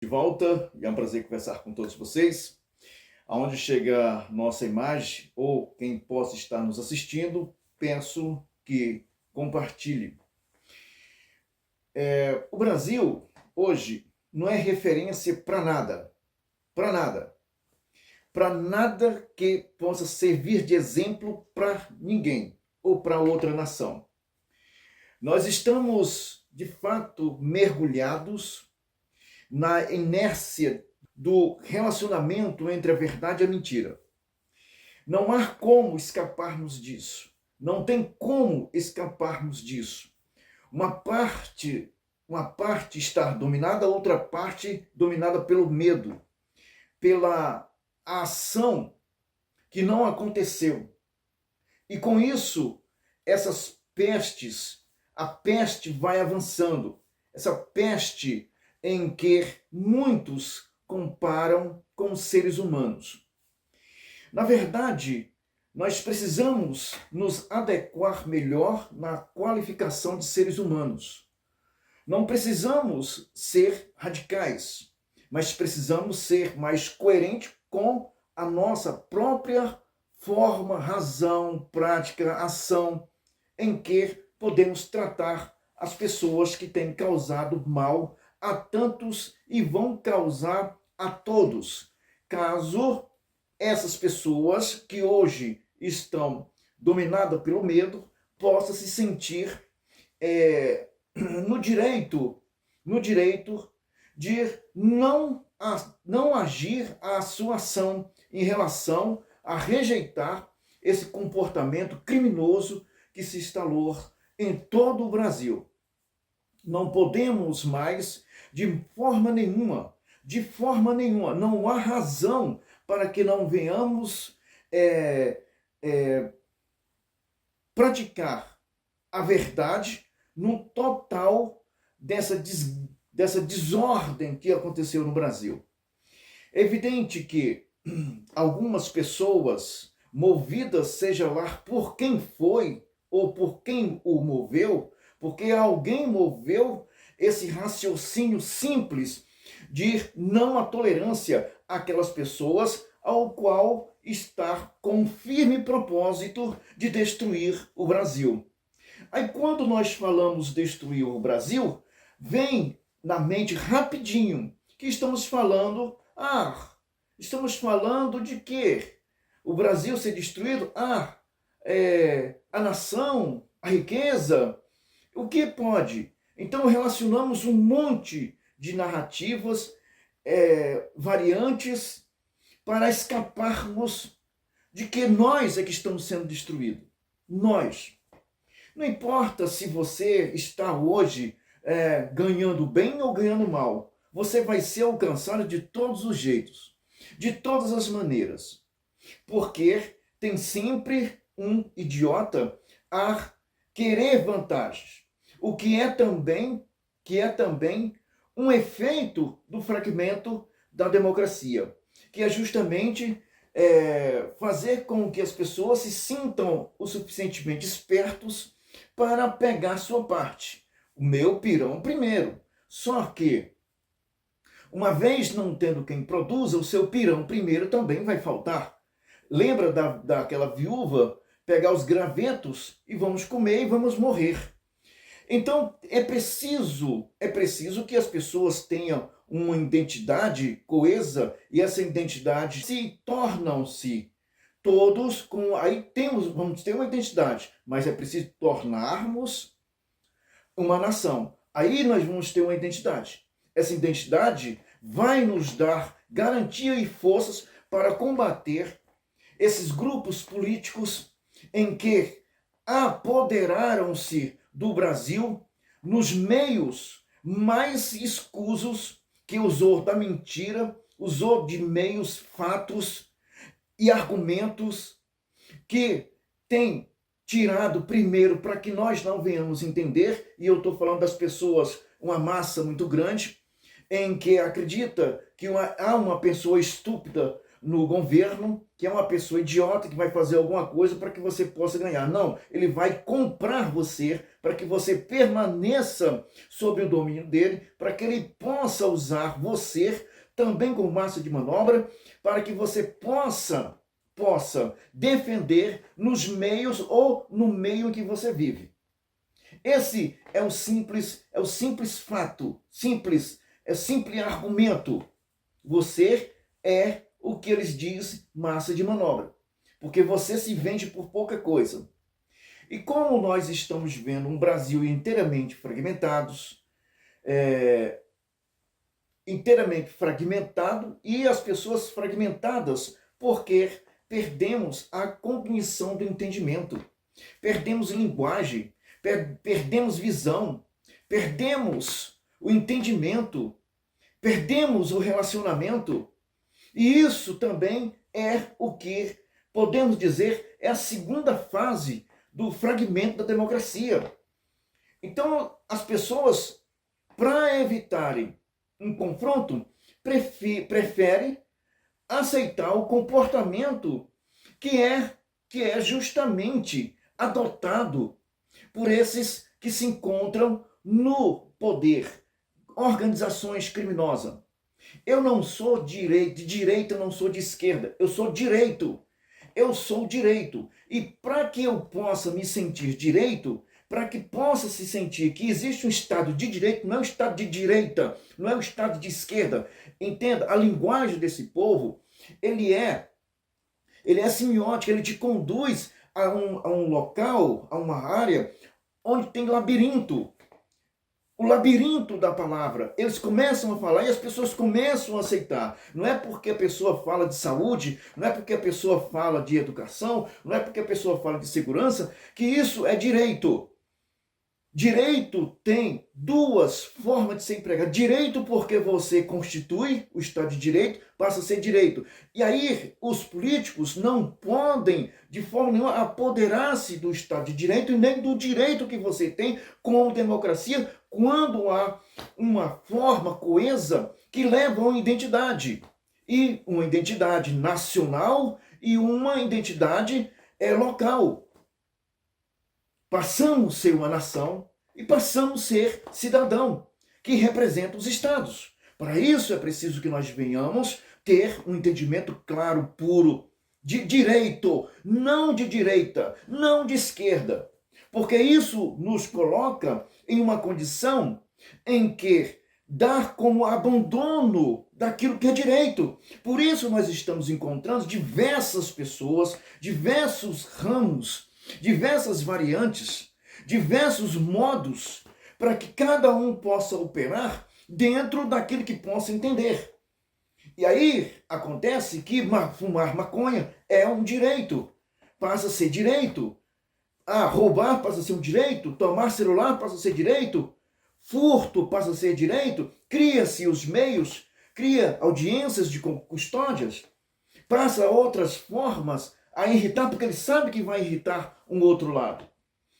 De volta, e é um prazer conversar com todos vocês. Aonde chega nossa imagem, ou quem possa estar nos assistindo, peço que compartilhe. O Brasil, hoje, não é referência para nada. Para nada. Para nada que possa servir de exemplo para ninguém ou para outra nação. Nós estamos, de fato, mergulhados na inércia do relacionamento entre a verdade e a mentira. Não há como escaparmos disso. Não tem como escaparmos disso. Uma parte está dominada, a outra parte dominada pelo medo, pela ação que não aconteceu. E com isso, essas pestes, a peste vai avançando. Essa peste em que muitos comparam com os seres humanos. Na verdade, nós precisamos nos adequar melhor na qualificação de seres humanos. Não precisamos ser radicais, mas precisamos ser mais coerentes com a nossa própria forma, razão, prática, ação, em que podemos tratar as pessoas que têm causado mal a tantos e vão causar a todos, caso essas pessoas que hoje estão dominadas pelo medo possam se sentir no direito de não agir a sua ação em relação a rejeitar esse comportamento criminoso que se instalou em todo o Brasil. Não podemos mais, de forma nenhuma, não há razão para que não venhamos praticar a verdade no total dessa desordem que aconteceu no Brasil. É evidente que algumas pessoas, movidas seja lá por quem foi ou por quem o moveu, porque alguém moveu esse raciocínio simples de não à tolerância àquelas pessoas ao qual está com firme propósito de destruir o Brasil. Aí quando nós falamos destruir o Brasil, vem na mente rapidinho que estamos falando de quê? O Brasil ser destruído? A nação, a riqueza. O que pode? Então relacionamos um monte de narrativas, variantes, para escaparmos de que nós é que estamos sendo destruídos. Nós. Não importa se você está hoje ganhando bem ou ganhando mal. Você vai ser alcançado de todos os jeitos, de todas as maneiras. Porque tem sempre um idiota a querer vantagens. O que é também um efeito do fragmento da democracia, que é justamente fazer com que as pessoas se sintam o suficientemente espertos para pegar sua parte. O meu pirão primeiro. Só que, uma vez não tendo quem produza, o seu pirão primeiro também vai faltar. Lembra daquela viúva pegar os gravetos e vamos comer e vamos morrer. Então é preciso que as pessoas tenham uma identidade coesa e essa identidade se tornam-se todos com vamos ter uma identidade, mas é preciso tornarmos uma nação. Aí nós vamos ter uma identidade. Essa identidade vai nos dar garantia e forças para combater esses grupos políticos em que apoderaram-se do Brasil nos meios mais escusos, que usou da mentira, usou de meios, fatos e argumentos que tem tirado primeiro para que nós não venhamos entender, e eu estou falando das pessoas, uma massa muito grande, em que acredita que há uma pessoa estúpida no governo, que é uma pessoa idiota que vai fazer alguma coisa para que você possa ganhar. Não, ele vai comprar você para que você permaneça sob o domínio dele, para que ele possa usar você também como massa de manobra, para que você possa defender nos meios ou no meio em que você vive. Esse é o simples fato, simples argumento. Você é o que eles dizem massa de manobra, porque você se vende por pouca coisa. E como nós estamos vendo um Brasil inteiramente fragmentado e as pessoas fragmentadas porque perdemos a cognição do entendimento, perdemos linguagem, perdemos visão, perdemos o entendimento, perdemos o relacionamento. E isso também é o que podemos dizer é a segunda fase do fragmento da democracia. Então, as pessoas, para evitarem um confronto, preferem aceitar o comportamento que é justamente adotado por esses que se encontram no poder, organizações criminosas. Eu não sou de direita, eu não sou de esquerda, eu sou direito. Eu sou direito. E para que eu possa me sentir direito, para que possa se sentir que existe um Estado de direito, não é um Estado de direita, não é um Estado de esquerda. Entenda, a linguagem desse povo, ele é semiótica, ele te conduz a um local, a uma área onde tem labirinto. O labirinto da palavra. Eles começam a falar e as pessoas começam a aceitar. Não é porque a pessoa fala de saúde, não é porque a pessoa fala de educação, não é porque a pessoa fala de segurança, que isso é direito. Direito tem duas formas de ser empregado. Direito porque você constitui o Estado de Direito, passa a ser direito. E aí os políticos não podem, de forma nenhuma, apoderar-se do Estado de Direito e nem do direito que você tem como democracia, quando há uma forma coesa que leva a uma identidade. E uma identidade nacional e uma identidade local. Passamos a ser uma nação e passamos a ser cidadão, que representa os estados. Para isso é preciso que nós venhamos ter um entendimento claro, puro, de direito, não de direita, não de esquerda. Porque isso nos coloca em uma condição em que dá como abandono daquilo que é direito. Por isso nós estamos encontrando diversas pessoas, diversos ramos, diversas variantes, diversos modos, para que cada um possa operar dentro daquilo que possa entender. E aí acontece que fumar maconha é um direito, passa a ser direito. Roubar passa a ser um direito, tomar celular passa a ser direito, furto passa a ser direito, cria-se os meios, cria audiências de custódias, passa outras formas a irritar, porque ele sabe que vai irritar um outro lado.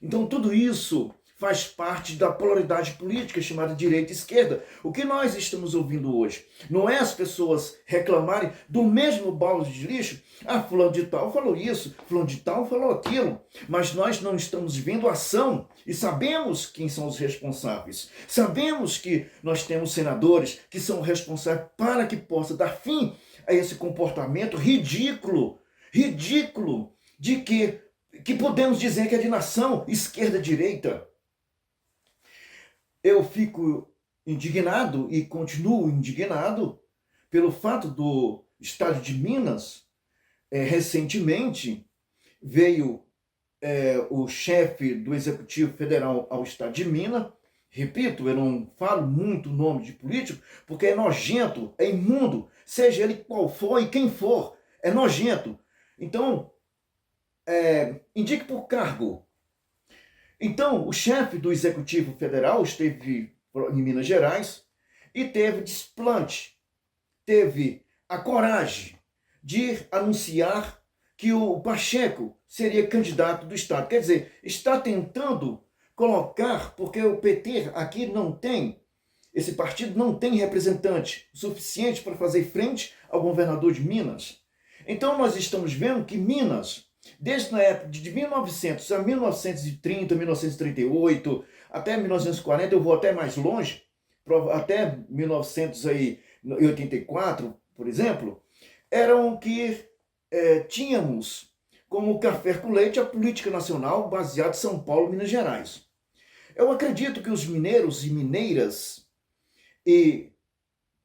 Então tudo isso faz parte da polaridade política chamada direita e esquerda. O que nós estamos ouvindo hoje não é as pessoas reclamarem do mesmo balde de lixo. Fulano de tal falou isso, fulano de tal falou aquilo. Mas nós não estamos vendo ação e sabemos quem são os responsáveis. Sabemos que nós temos senadores que são responsáveis para que possa dar fim a esse comportamento ridículo de que podemos dizer que é de nação esquerda-direita. Eu fico indignado e continuo indignado pelo fato do Estado de Minas, recentemente, veio o chefe do Executivo Federal ao Estado de Minas. Repito, eu não falo muito o nome de político, porque é nojento, é imundo, seja ele qual for e quem for, é nojento. Então, indique por cargo. Então, o chefe do Executivo Federal esteve em Minas Gerais e teve desplante, teve a coragem de anunciar que o Pacheco seria candidato do Estado. Quer dizer, está tentando colocar, porque o PT aqui não tem, esse partido não tem representante suficiente para fazer frente ao governador de Minas. Então nós estamos vendo que Minas, desde a época de 1900 a 1930, 1938, até 1940, eu vou até mais longe, até 1984, por exemplo, eram que tínhamos como café com leite a política nacional baseada em São Paulo, Minas Gerais. Eu acredito que os mineiros e mineiras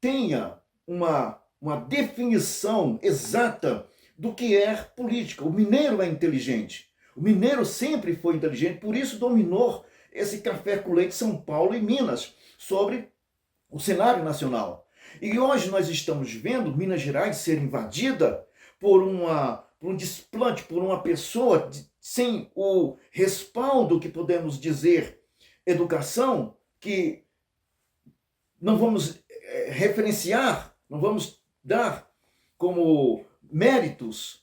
tenha uma definição exata do que é política. O mineiro é inteligente. O mineiro sempre foi inteligente, por isso dominou esse café com leite São Paulo e Minas sobre o cenário nacional. E hoje nós estamos vendo Minas Gerais ser invadida por um desplante, por uma pessoa sem o respaldo que podemos dizer educação, que não vamos referenciar, não vamos dar como méritos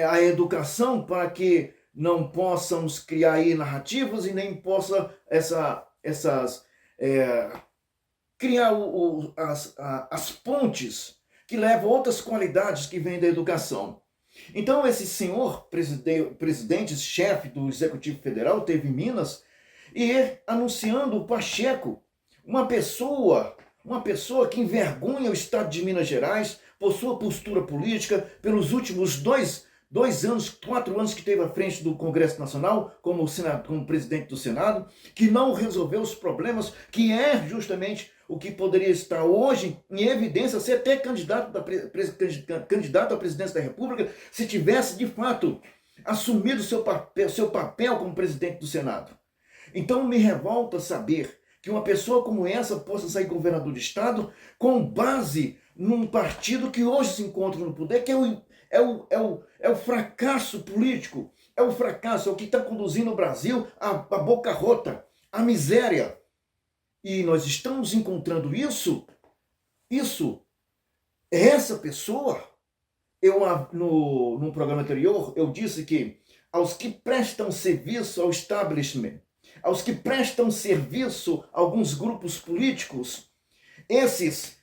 a educação para que não possamos criar aí narrativas e nem possa criar as pontes que levam a outras qualidades que vêm da educação. Então esse senhor presidente, chefe do Executivo Federal, teve em Minas e anunciando o Pacheco, uma pessoa que envergonha o Estado de Minas Gerais por sua postura política, pelos últimos 4 anos que teve à frente do Congresso Nacional, como presidente do Senado, que não resolveu os problemas, que é justamente o que poderia estar hoje em evidência, ser até candidato à presidência da República, se tivesse, de fato, assumido seu papel como presidente do Senado. Então me revolta saber que uma pessoa como essa possa sair governador de estado com base num partido que hoje se encontra no poder, que é o fracasso político, é o fracasso, é o que está conduzindo o Brasil à boca rota, à miséria. E nós estamos encontrando essa pessoa. No programa anterior, eu disse que aos que prestam serviço ao establishment, aos que prestam serviço a alguns grupos políticos, esses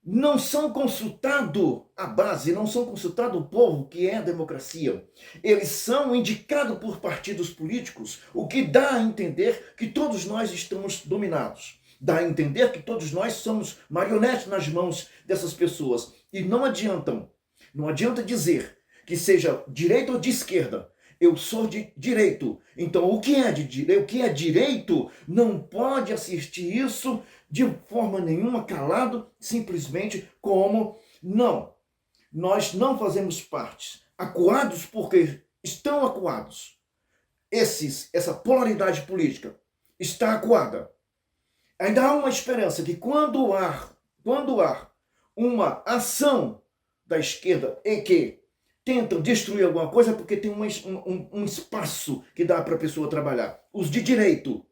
não são consultados a base, não são consultados o povo, que é a democracia. Eles são indicados por partidos políticos, o que dá a entender que todos nós estamos dominados. Dá a entender que todos nós somos marionetes nas mãos dessas pessoas. E não adianta dizer que seja direita ou de esquerda. Eu sou de direito. Então, o que é direito não pode assistir isso de forma nenhuma, calado, simplesmente como não. Nós não fazemos parte. Acuados porque estão acuados. Essa polaridade política está acuada. Ainda há uma esperança que quando há uma ação da esquerda em que tentam destruir alguma coisa, porque tem um espaço que dá para a pessoa trabalhar. Os de direito,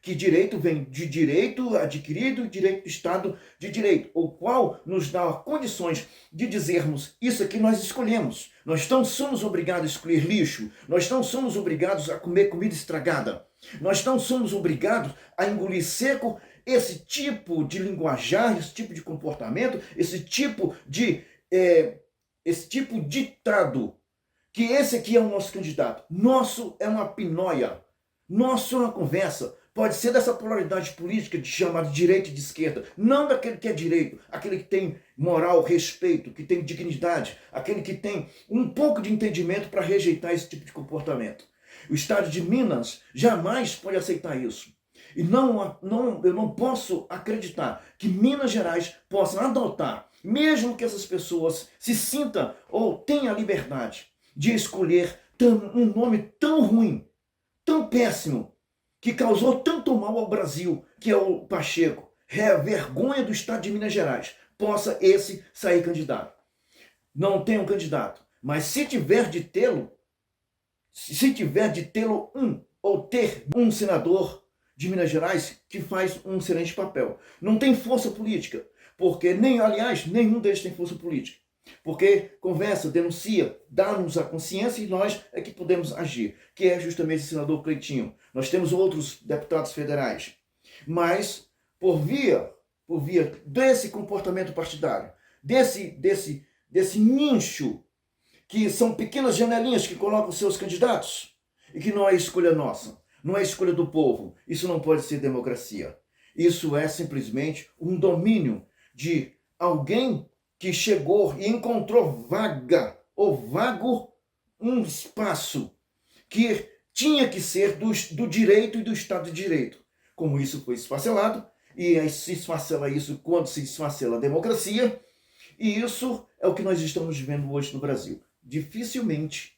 que direito vem de direito adquirido, direito do Estado de direito, o qual nos dá condições de dizermos isso aqui nós escolhemos. Nós não somos obrigados a escolher lixo, nós não somos obrigados a comer comida estragada, nós não somos obrigados a engolir seco esse tipo de linguajar, esse tipo de comportamento, esse tipo de ditado, que esse aqui é o nosso candidato. Nosso é uma pinóia, nosso é uma conversa. Pode ser dessa polaridade política de chamar de direita e de esquerda, não daquele que é direito, aquele que tem moral, respeito, que tem dignidade, aquele que tem um pouco de entendimento para rejeitar esse tipo de comportamento. O Estado de Minas jamais pode aceitar isso. E eu não posso acreditar que Minas Gerais possa adotar, mesmo que essas pessoas se sintam ou tenham a liberdade de escolher um nome tão ruim, tão péssimo, que causou tanto mal ao Brasil, que é o Pacheco, é a vergonha do Estado de Minas Gerais, possa esse sair candidato. Não tem um candidato, mas se tiver de tê-lo ou ter um senador de Minas Gerais que faz um excelente papel. Não tem força política, porque nenhum deles tem força política. Porque conversa, denuncia, dá-nos a consciência e nós é que podemos agir, que é justamente o senador Cleitinho. Nós temos outros deputados federais. Mas, por via desse comportamento partidário, desse nicho, que são pequenas janelinhas que colocam seus candidatos, e que não é escolha nossa, não é escolha do povo. Isso não pode ser democracia. Isso é simplesmente um domínio de alguém que chegou e encontrou vaga ou vago um espaço que tinha que ser do direito e do Estado de Direito. Como isso foi esfacelado, e aí se esfacela isso quando se esfacela a democracia, e isso é o que nós estamos vivendo hoje no Brasil. Dificilmente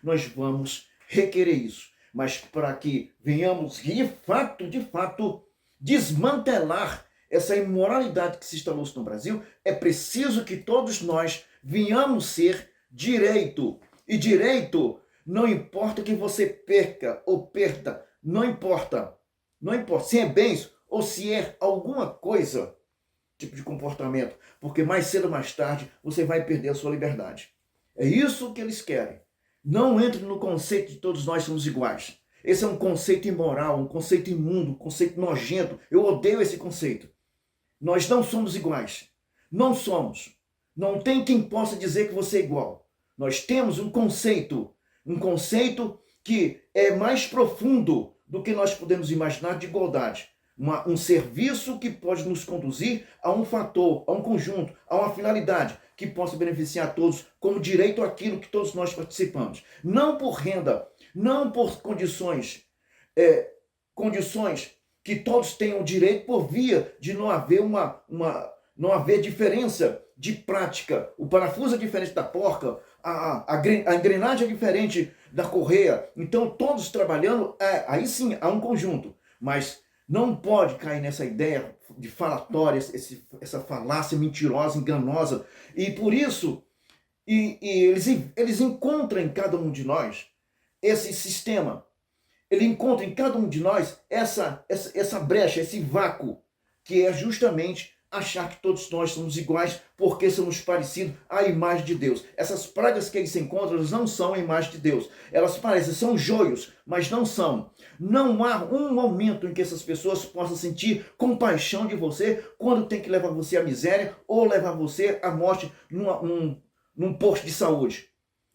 nós vamos requerer isso. Mas para que venhamos de fato, desmantelar essa imoralidade que se instalou no Brasil, é preciso que todos nós venhamos ser direito. E direito não importa que você perca ou perda, não importa. Não importa se é bens ou se é alguma coisa, tipo de comportamento, porque mais cedo ou mais tarde você vai perder a sua liberdade. É isso que eles querem. Não entre no conceito de todos nós somos iguais. Esse é um conceito imoral, um conceito imundo, um conceito nojento. Eu odeio esse conceito. Nós não somos iguais. Não somos. Não tem quem possa dizer que você é igual. Nós temos um conceito que é mais profundo do que nós podemos imaginar de igualdade. Um serviço que pode nos conduzir a um fator, a um conjunto, a uma finalidade que possa beneficiar a todos como direito àquilo que todos nós participamos. Não por renda, não por condições que todos tenham direito por via de não haver não haver diferença de prática. O parafuso é diferente da porca, a engrenagem é diferente da correia. Então todos trabalhando, aí sim há um conjunto, mas não pode cair nessa ideia de falatória, essa falácia mentirosa, enganosa. E por isso, eles encontram em cada um de nós esse sistema. Ele encontra em cada um de nós essa brecha, esse vácuo, que é justamente achar que todos nós somos iguais porque somos parecidos à imagem de Deus. Essas pragas que eles encontram, elas não são a imagem de Deus. Elas parecem, são joios, mas não são. Não há um momento em que essas pessoas possam sentir compaixão de você quando tem que levar você à miséria ou levar você à morte num posto de saúde.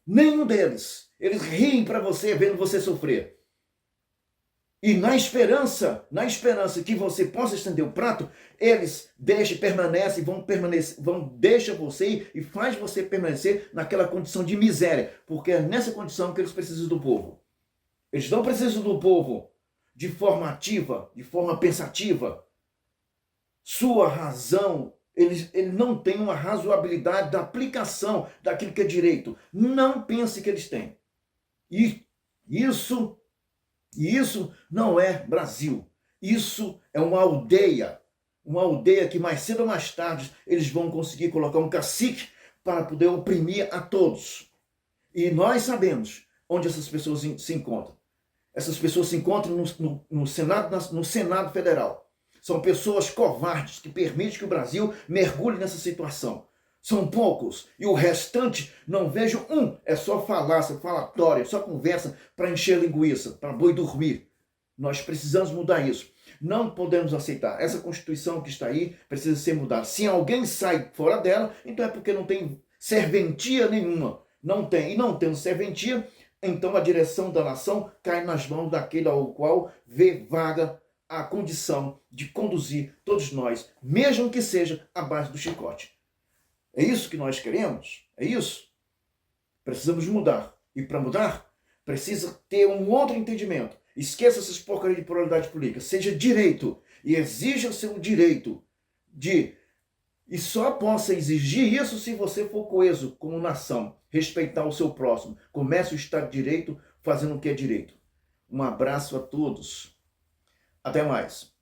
Nenhum deles. Eles riem para você vendo você sofrer. E na esperança que você possa estender o prato, eles permanecem, deixam você e faz você permanecer naquela condição de miséria, porque é nessa condição que eles precisam do povo. Eles não precisam do povo de forma ativa, de forma pensativa. Sua razão, ele não tem uma razoabilidade da aplicação daquilo que é direito. Não pense que eles têm. E isso não é Brasil. Isso é uma aldeia que mais cedo ou mais tarde eles vão conseguir colocar um cacique para poder oprimir a todos. E nós sabemos onde essas pessoas se encontram. Essas pessoas se encontram no Senado Federal. São pessoas covardes que permitem que o Brasil mergulhe nessa situação. São poucos. E o restante, não vejo é só falácia, falatória, só conversa para encher linguiça, para boi dormir. Nós precisamos mudar isso. Não podemos aceitar. Essa Constituição que está aí precisa ser mudada. Se alguém sai fora dela, então é porque não tem serventia nenhuma. Não tem. E não tendo serventia, então a direção da nação cai nas mãos daquele ao qual vê vaga a condição de conduzir todos nós, mesmo que seja à base do chicote. É isso que nós queremos? É isso? Precisamos mudar. E para mudar, precisa ter um outro entendimento. Esqueça essas porcarias de pluralidade política. Seja direito e exija o seu direito e só possa exigir isso se você for coeso como nação. Respeitar o seu próximo. Comece o Estado de Direito fazendo o que é direito. Um abraço a todos. Até mais.